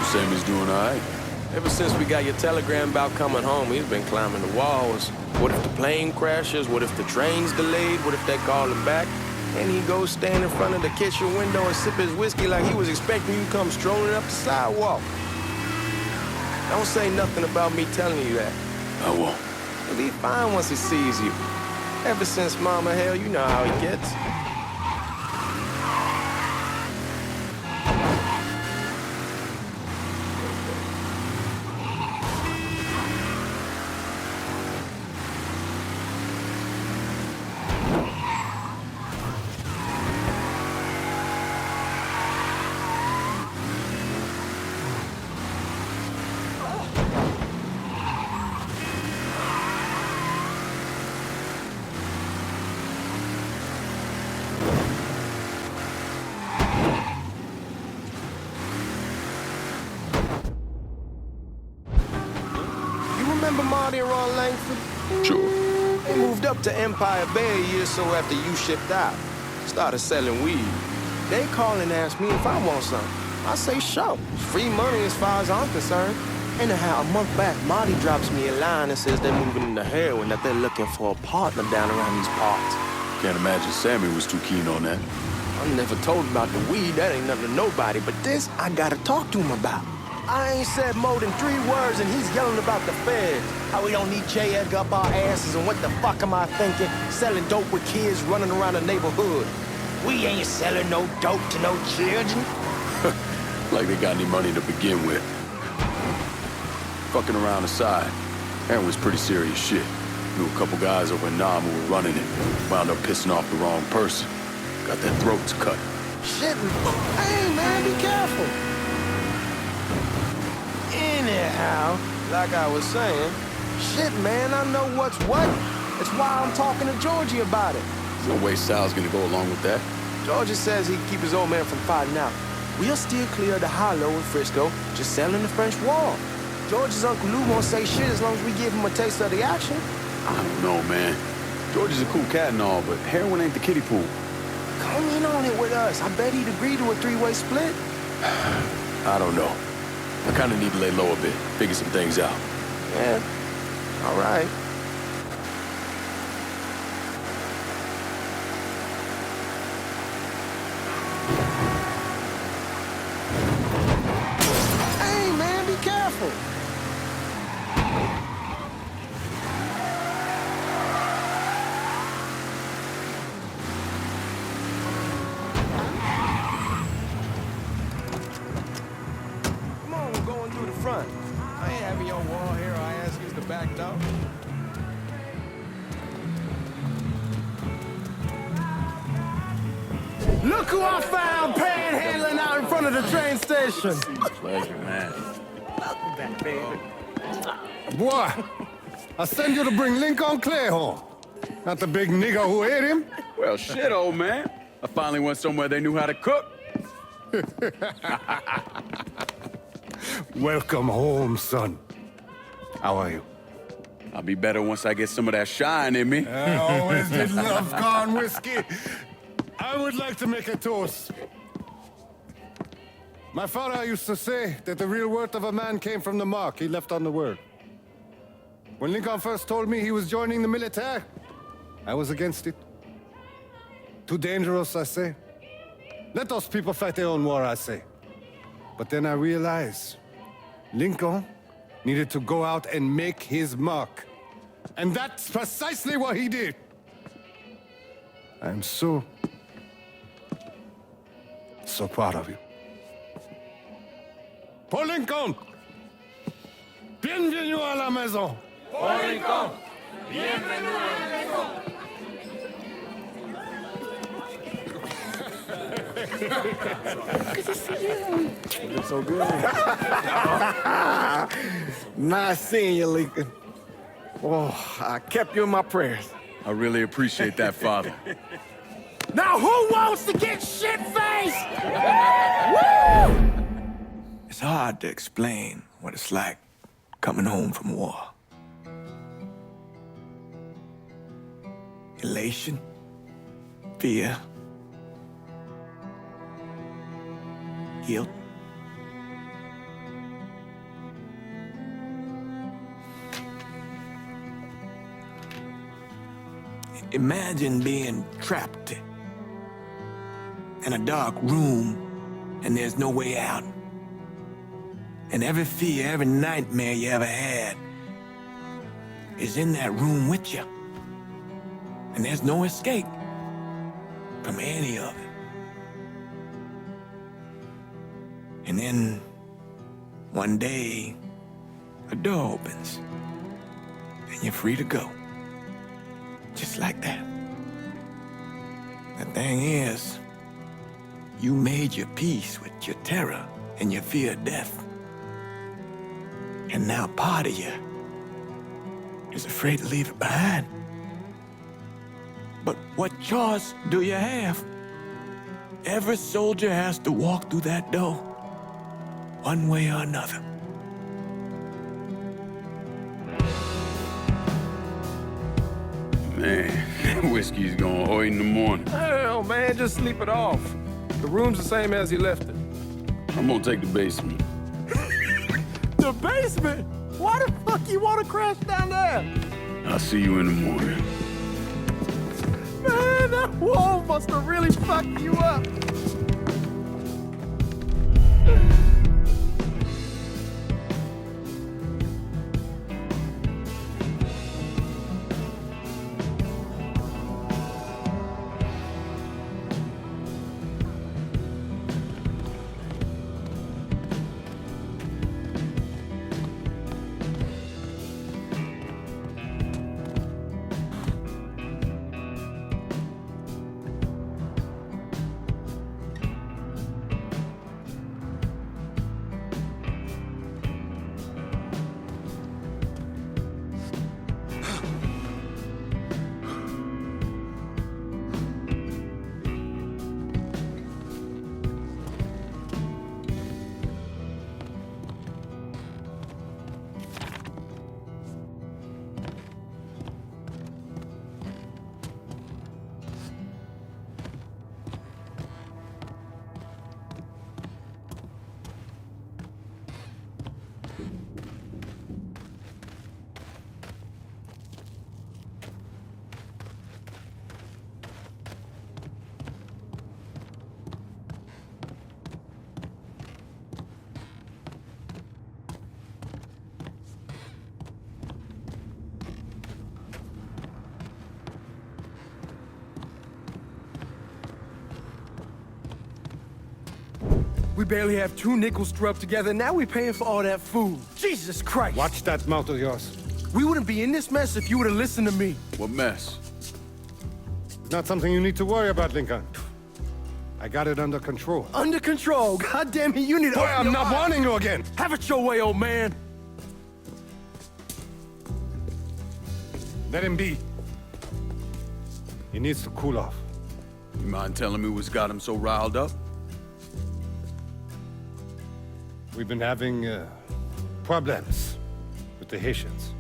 Sammy's doing all right. Ever since we got your telegram about coming home, he's been climbing the walls. What if the plane crashes? What if the train's delayed? What if they call him back? And he goes stand in front of the kitchen window and sip his whiskey like he was expecting you to come strolling up the sidewalk. Don't say nothing about me telling you that. I won't. He'll be fine once he sees you. Ever since Mama Hell, you know how he gets. Remember Marty and Ron Langford? Sure. They moved up to Empire Bay a year or so after you shipped out. Started selling weed. They call and ask me if I want some. I say sure. It's free money as far as I'm concerned. Anyhow, a month back, Marty drops me a line and says they're moving into heroin, that they're looking for a partner down around these parts. Can't imagine Sammy was too keen on that. I'm never told about the weed, that ain't nothing to nobody, but this I gotta talk to him about. I ain't said more than 3 words and he's yelling about the feds. How we don't need J. Edgar up our asses and what the fuck am I thinking? Selling dope with kids running around the neighborhood. We ain't selling no dope to no children. Like they got any money to begin with. Fucking around aside, Aaron was pretty serious shit. Knew a couple guys over in Nam who were running it. Wound up pissing off the wrong person. Got their throats cut. Shit, hey man, be careful. Anyhow, like I was saying, shit, man, I know what's what. That's why I'm talking to Georgie about it. There's no way Sal's gonna go along with that. Georgie says he'd keep his old man from fighting out. We'll steer clear of the Hollow in Frisco, just selling the French Wall. George's Uncle Lou won't say shit as long as we give him a taste of the action. I don't know, man. George is a cool cat and all, but heroin ain't the kiddie pool. Come in on it with us. I bet he'd agree to a 3-way split. I don't know. I kind of need to lay low a bit, figure some things out. Yeah, all right. Hey, man, be careful. Come on, we're going through the front. I ain't having your wall here. I ask you to back door. Look who I found panhandling out in front of the train station. Pleasure, man. Welcome back, baby. Boy, I send you to bring Lincoln Clay home. Not the big nigger who ate him. Well, shit, old man. I finally went somewhere they knew how to cook. Welcome home, son. How are you? I'll be better once I get some of that shine in me. I always did love corn whiskey. I would like to make a toast. My father used to say that the real worth of a man came from the mark he left on the world. When Lincoln first told me he was joining the military, I was against it. Too dangerous, I say. Let those people fight their own war, I say. But then I realized Lincoln needed to go out and make his mark. And that's precisely what he did. I'm so proud of you. Paul Lincoln! Bienvenue à la maison! Paul Lincoln, bienvenue à la maison. Good to see you. You look so good. Nice seeing you, Lincoln. Oh, I kept you in my prayers. I really appreciate that, Father. Now who wants to get shit-faced? Woo! It's hard to explain what it's like coming home from war. Elation, fear, guilt, Imagine being trapped in a dark room and there's no way out. And every fear, every nightmare you ever had is in that room with you. And there's no escape from any of it. And then one day, a door opens and you're free to go. Just like that. The thing is, you made your peace with your terror and your fear of death. And now part of you is afraid to leave it behind. But what choice do you have? Every soldier has to walk through that door, one way or another. Man, whiskey's going hard in the morning. Hell, man, just sleep it off. The room's the same as you left it. I'm gonna take the basement. The basement? Why the fuck you want to crash down there? I'll see you in the morning. Man, that wall must have really fucked you up. We barely have 2 nickels to rub together, now we're paying for all that food. Jesus Christ! Watch that mouth of yours. We wouldn't be in this mess if you would have listened to me. What mess? It's not something you need to worry about, Lincoln. I got it under control. Under control. God damn it, you need to... Boy, I'm not warning you again! Have it your way, old man. Let him be. He needs to cool off. You mind telling me what's got him so riled up? We've been having problems with the Haitians.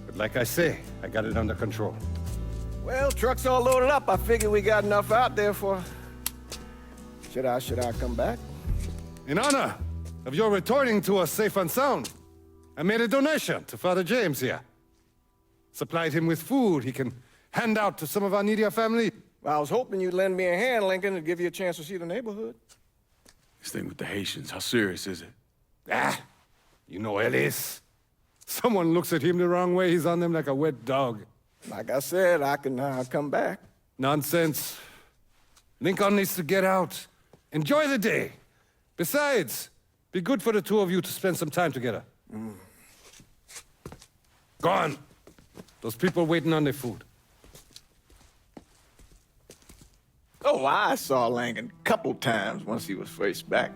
But like I say, I got it under control. Well, truck's all loaded up. I figured we got enough out there for... Should I come back? In honor of your returning to us safe and sound, I made a donation to Father James here. Supplied him with food he can hand out to some of our needier family. Well, I was hoping you'd lend me a hand, Lincoln, and give you a chance to see the neighborhood. This thing with the Haitians, how serious is it? Ah, you know Ellis. Someone looks at him the wrong way, he's on them like a wet dog. Like I said, I can come back. Nonsense. Lincoln needs to get out. Enjoy the day. Besides, be good for the two of you to spend some time together. Go on. Those people waiting on their food. Oh, I saw Lincoln a couple times once he was first back.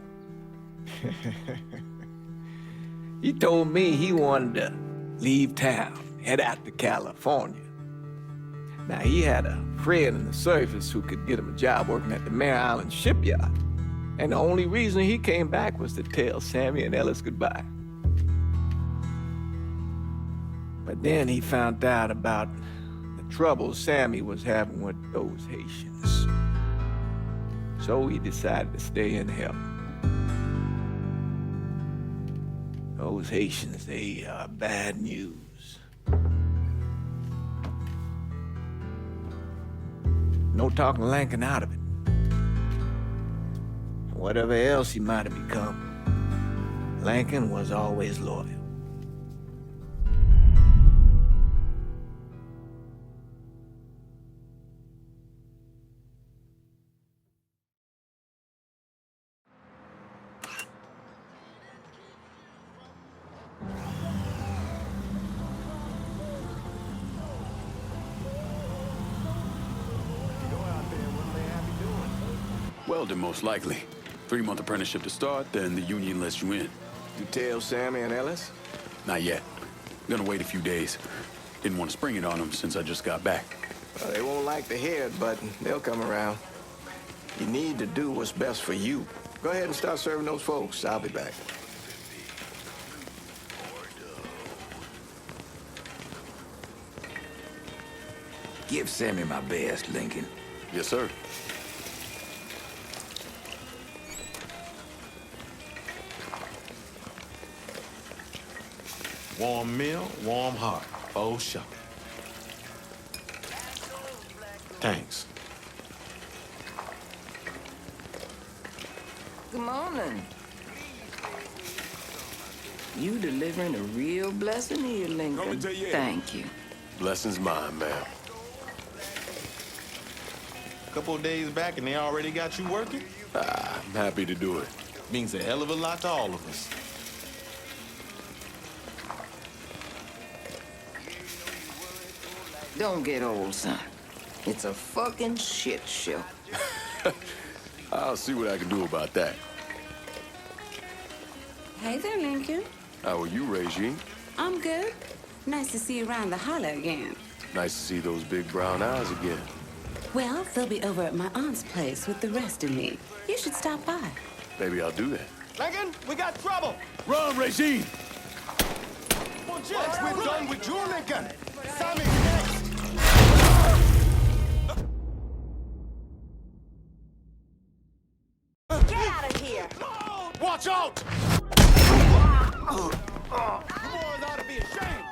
He told me he wanted to leave town, head out to California. Now, he had a friend in the service who could get him a job working at the Mare Island shipyard. And the only reason he came back was to tell Sammy and Ellis goodbye. But then he found out about the trouble Sammy was having with those Haitians. So he decided to stay and help. Those Haitians, they are bad news. No talking Lincoln out of it. Whatever else he might have become, Lincoln was always loyal. Welding, most likely. 3-month apprenticeship to start, then the union lets you in. You tell Sammy and Ellis? Not yet. Gonna wait a few days. Didn't want to spring it on them since I just got back. Well, they won't like to hear it, but they'll come around. You need to do what's best for you. Go ahead and start serving those folks. I'll be back. Give Sammy my best, Lincoln. Yes, sir. Warm meal, warm heart. Oh, sure. Thanks. Good morning. You delivering a real blessing here, Lincoln. Thank you. Blessing's mine, ma'am. Couple of days back and they already got you working? I'm happy to do it. Means a hell of a lot to all of us. Don't get old, son. It's a fucking shit show. I'll see what I can do about that. Hey there, Lincoln. How are you, Regine? I'm good. Nice to see you around the holler again. Nice to see those big brown eyes again. Well, they'll be over at my aunt's place with the rest of me. You should stop by. Maybe I'll do that. Lincoln, we got trouble! Run, Regine! Yes, we're done with you, Lincoln! Sammy's next! Get out of here! Watch out! You boys ought to be ashamed!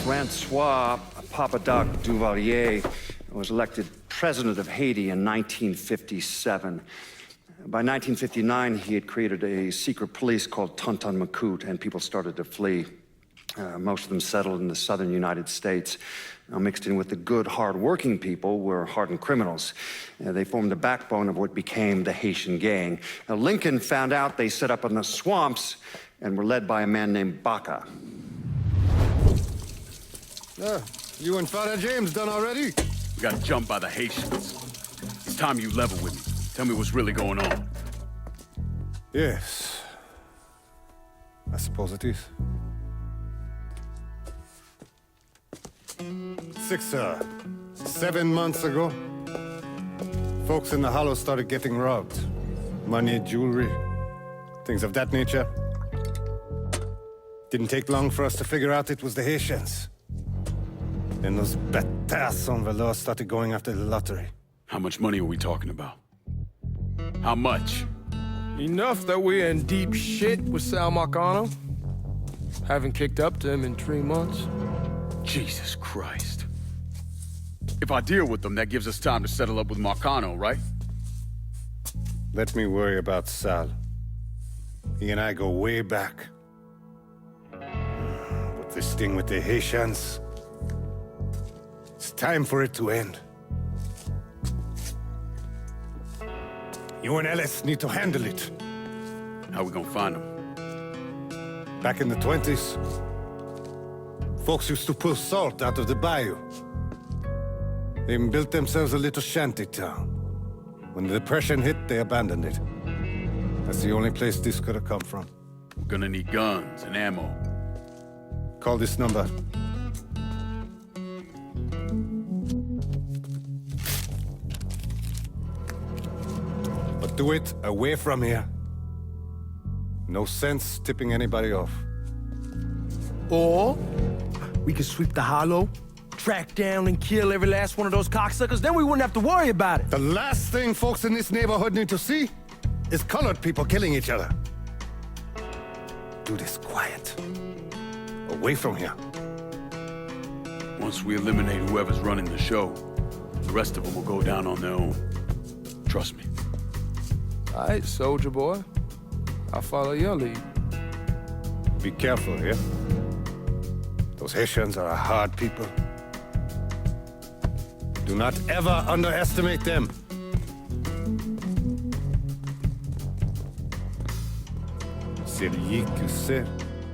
Francois Papadoc Duvalier was elected president of Haiti in 1957. By 1959, he had created a secret police called Tonton Macoute, and people started to flee. Most of them settled in the southern United States. Mixed in with the good, hard-working people were hardened criminals. They formed the backbone of what became the Haitian gang. Now, Lincoln found out they set up in the swamps and were led by a man named Baca. You and Father James done already? We got jumped by the Haitians. It's time you level with me. Tell me what's really going on. Yes. I suppose it is. 7 months ago, folks in the Hollow started getting robbed. Money, jewelry, things of that nature. Didn't take long for us to figure out it was the Haitians. Then those bâtards on velours started going after the lottery. How much money are we talking about? How much? Enough that we're in deep shit with Sal Marcano. Haven't kicked up to him in 3 months. Jesus Christ. If I deal with them, that gives us time to settle up with Marcano, right? Let me worry about Sal. He and I go way back. But this thing with the Haitians, it's time for it to end. You and Ellis need to handle it. How we gonna find them? Back in the 20s, folks used to pull salt out of the bayou. They even built themselves a little shanty town. When the Depression hit, they abandoned it. That's the only place this could have come from. We're gonna need guns and ammo. Call this number. But do it away from here. No sense tipping anybody off. Or we could sweep the hollow, track down and kill every last one of those cocksuckers, then we wouldn't have to worry about it. The last thing folks in this neighborhood need to see is colored people killing each other. Do this quiet. Away from here. Once we eliminate whoever's running the show, the rest of them will go down on their own. Trust me. All right, soldier boy. I'll follow your lead. Be careful, yeah? Those Haitians are a hard people. Do not ever underestimate them. Celui qui sait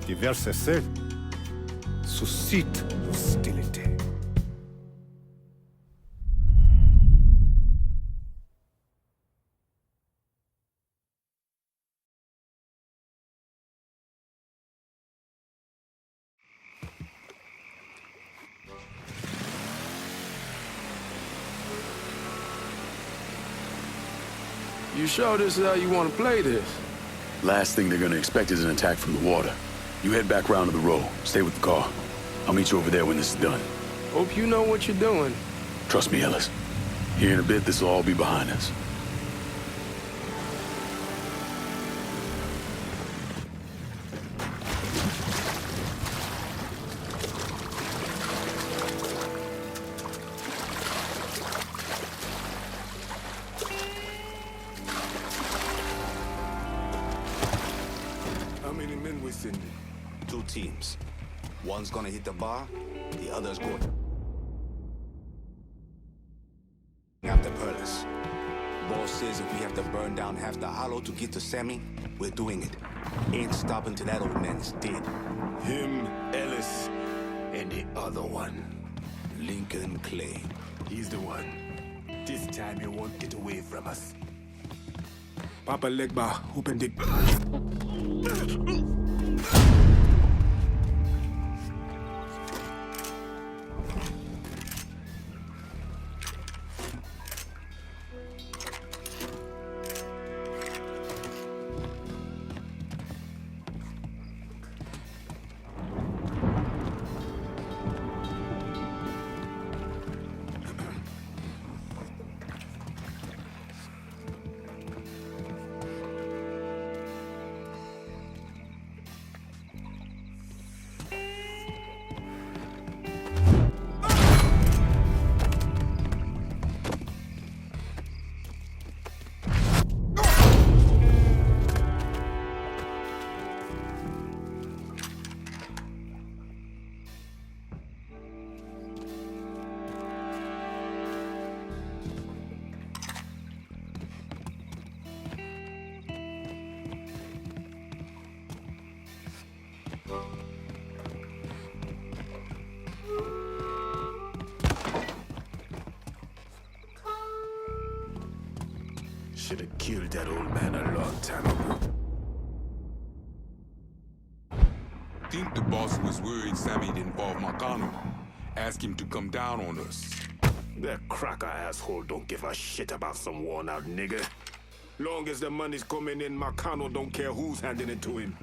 diverser seul suscite l'hostilité. You sure this is how you want to play this? Last thing they're gonna expect is an attack from the water. You head back round to the row. Stay with the car. I'll meet you over there when this is done. Hope you know what you're doing. Trust me, Ellis. Here in a bit, this will all be behind us. How many men we sending? 2 teams. One's gonna hit the bar, the other's going after Perlis. Boss says if we have to burn down half the hollow to get to Sammy, we're doing it. Ain't stopping till that old man is dead. Him, Ellis, and the other one. Lincoln Clay. He's the one. This time he won't get away from us. Papa Legba, open the... Should have killed that old man a long time ago. Think the boss was worried Sammy'd involve Marcano. Ask him to come down on us. That cracker asshole don't give a shit about some worn-out nigger. Long as the money's coming in, Marcano don't care who's handing it to him.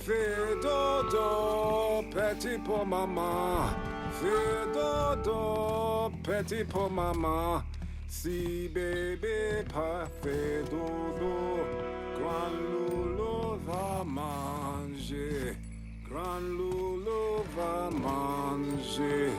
Fais dodo, petit pour maman. Fais dodo, petit pour maman. Si bébé pas fait dodo, grand loulou va manger. Grand loulou va manger.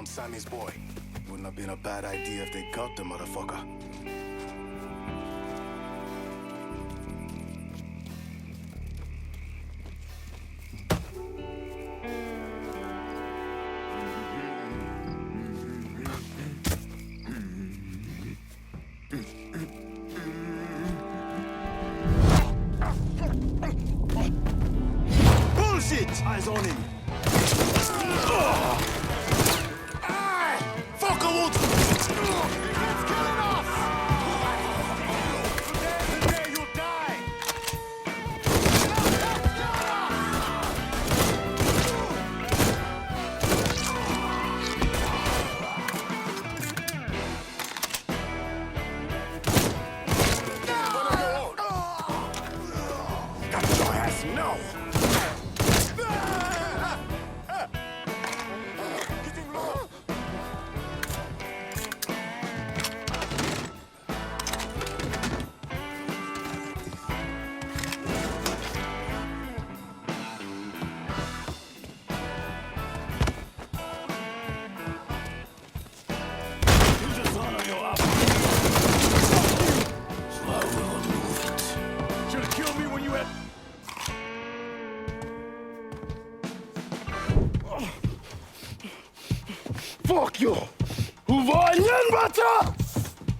Sammy's boy. Wouldn't have been a bad idea if they got the motherfucker. Bullshit! Eyes on him. Fuck you!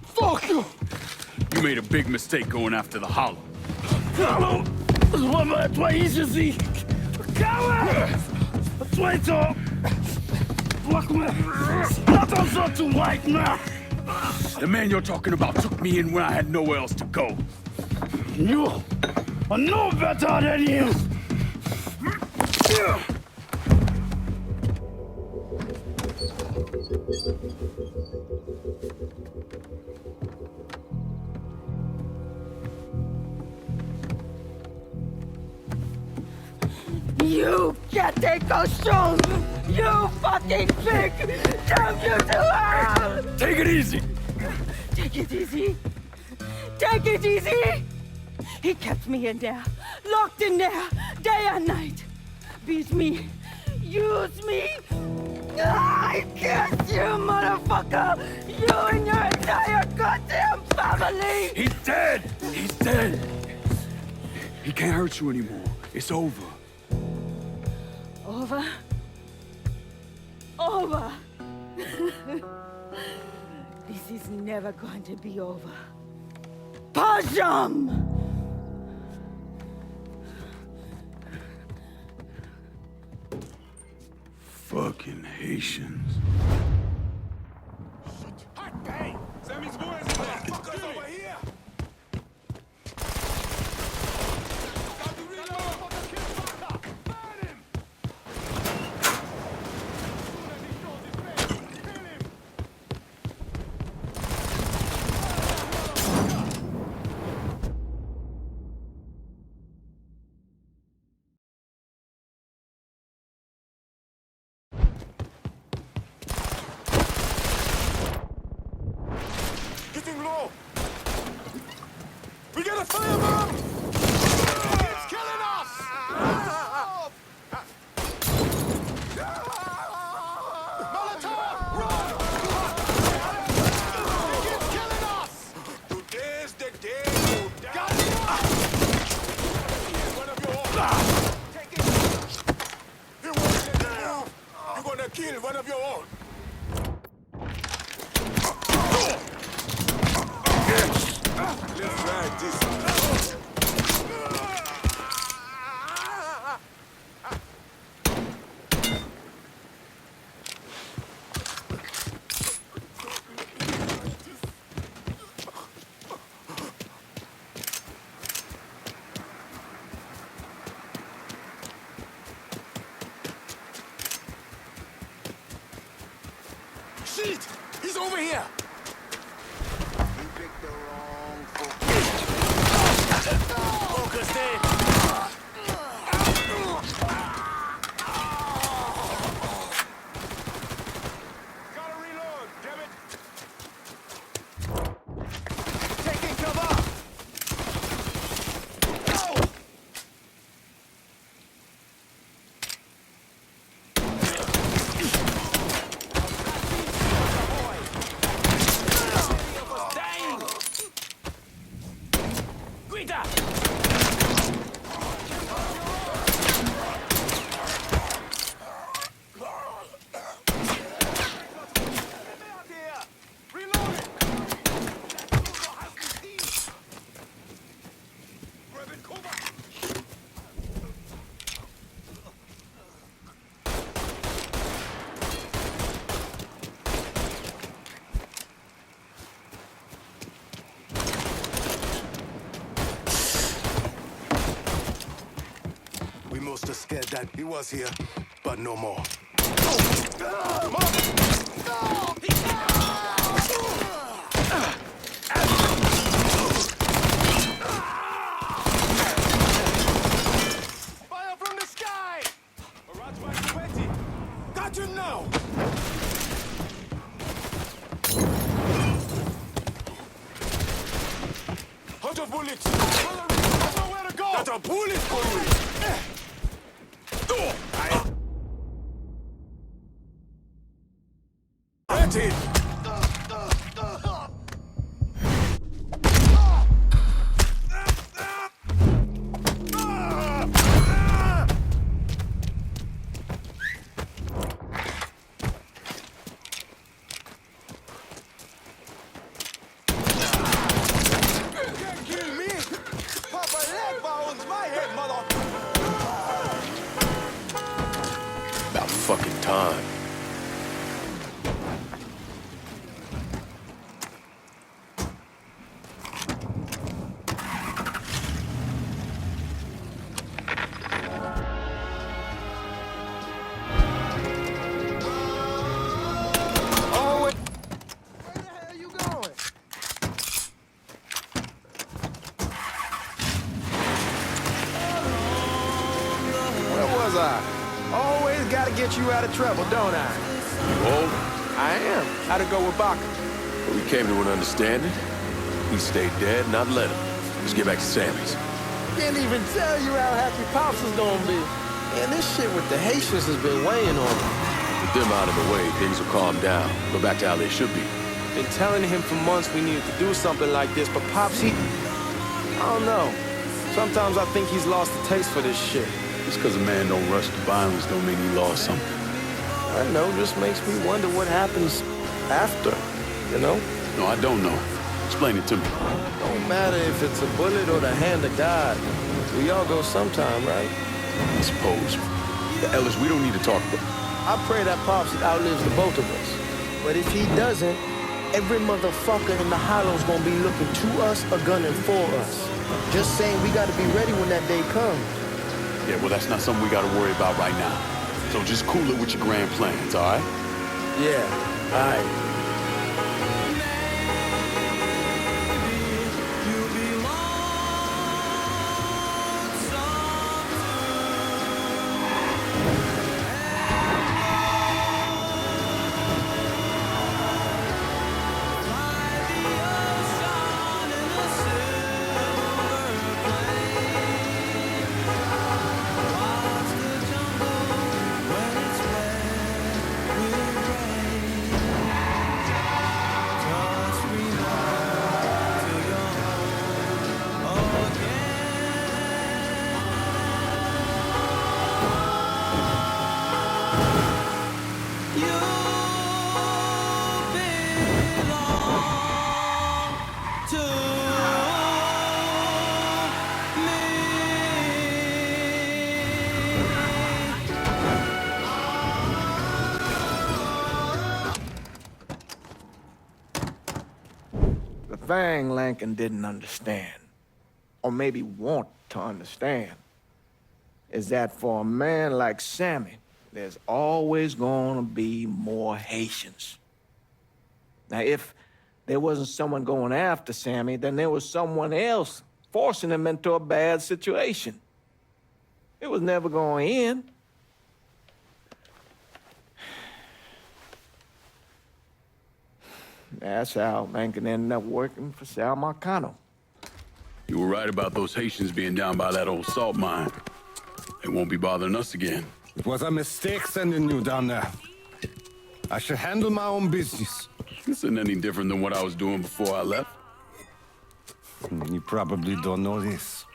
Fuck you! You made a big mistake going after the Hollow. Hollow? Toi ici! Coward! Toi to! Attention to white man! The man you're talking about took me in when I had nowhere else to go. You are no better than him! You can't take those shows! You fucking pig! Damn you to hell! Take it easy! Take it easy! Take it easy! He kept me in there, locked in there, day and night. Beat me, use me. I guess you, motherfucker! You and your entire goddamn family! He's dead! He's dead! He can't hurt you anymore. It's over. Over? Over! This is never going to be over. Pajam! Fucking Haitians. Hey! Sammy's boys in there! Fuckers over here! got a firebomb! It's killing us! Molotov! Run! It's killing us! Today's the day you die. Got it! One of your own. Take it. You won't let it move. You're gonna kill one of your own. Let's ride this. Shit! He's over here! You picked the wrong Focus in! Gotta reload, damn it! Taking cover! We must have scared that he was here, but no more. Fire from the sky! Got you now! Out of bullets! There's nowhere to go! That's a bullet for you! That's it! Can't kill me! Pop a leg bones my head, mother! About fucking time. Where the hell you going? Where was I? Always gotta get you out of trouble, don't I? You old? I am. How'd it go with Baka? Well, we came to an understanding. He stayed dead, and I'd let him. Let's get back to Sammy's. Can't even tell you how happy Pops is gonna be. Man, this shit with the Haitians has been weighing on him. With them out of the way, things will calm down. Go back to how they should be. Been telling him for months we needed to do something like this, but Pops, I don't know. Sometimes I think he's lost the taste for this shit. Just because a man don't rush to violence don't mean he lost something. I know, just makes me wonder what happens after, you know? No, I don't know. Explain it to me. Don't matter if it's a bullet or the hand of God. We all go sometime, right? I suppose. Ellis, we don't need to talk about. I pray that Pops outlives the both of us. But if he doesn't, every motherfucker in the hollow's gonna be looking to us or gunning for us. Just saying we gotta be ready when that day comes. Yeah, well, that's not something we gotta worry about right now. So just cool it with your grand plans, all right? Yeah, all right. thing Lincoln didn't understand, or maybe want to understand, is that for a man like Sammy, there's always gonna be more Haitians. Now, if there wasn't someone going after Sammy, then there was someone else forcing him into a bad situation. It was never going to end. That's how Lincoln ended up working for Sal Marcano. You were right about those Haitians being down by that old salt mine. They won't be bothering us again. It was a mistake sending you down there. I should handle my own business. This isn't any different than what I was doing before I left. You probably don't know this.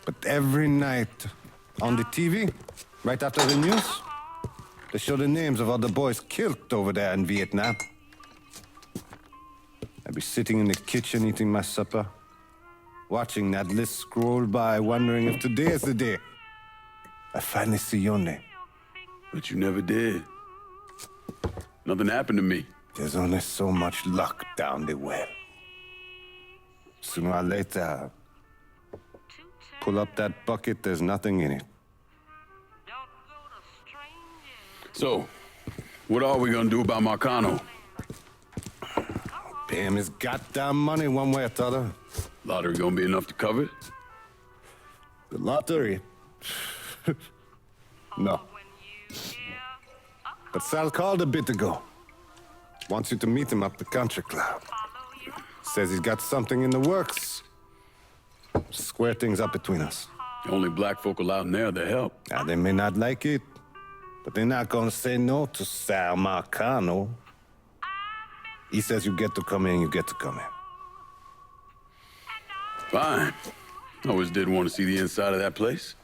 But every night on the TV, right after the news, they show the names of all the boys killed over there in Vietnam. I'd be sitting in the kitchen eating my supper, watching that list scroll by, wondering if today is the day I finally see your name. But you never did. Nothing happened to me. There's only so much luck down the well. Sooner or later, pull up that bucket, there's nothing in it. So, what are we gonna do about Marcano? Pay him his goddamn money one way or the other. Lottery gonna be enough to cover it? The lottery? No. But Sal called a bit ago. Wants you to meet him up the country club. Says he's got something in the works. Square things up between us. The only black folk allowed in there to help. Now, they may not like it, but they're not gonna say no to Sal Marcano. He says you get to come in, you get to come in. Fine. I always did want to see the inside of that place.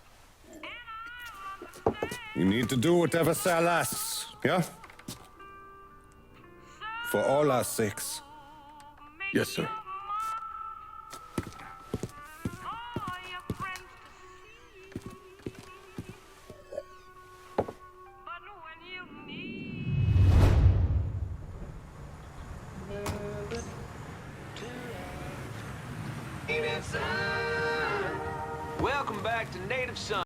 You need to do whatever Sal asks, yeah? For all our sakes. Yes, sir. Welcome back to Native Son.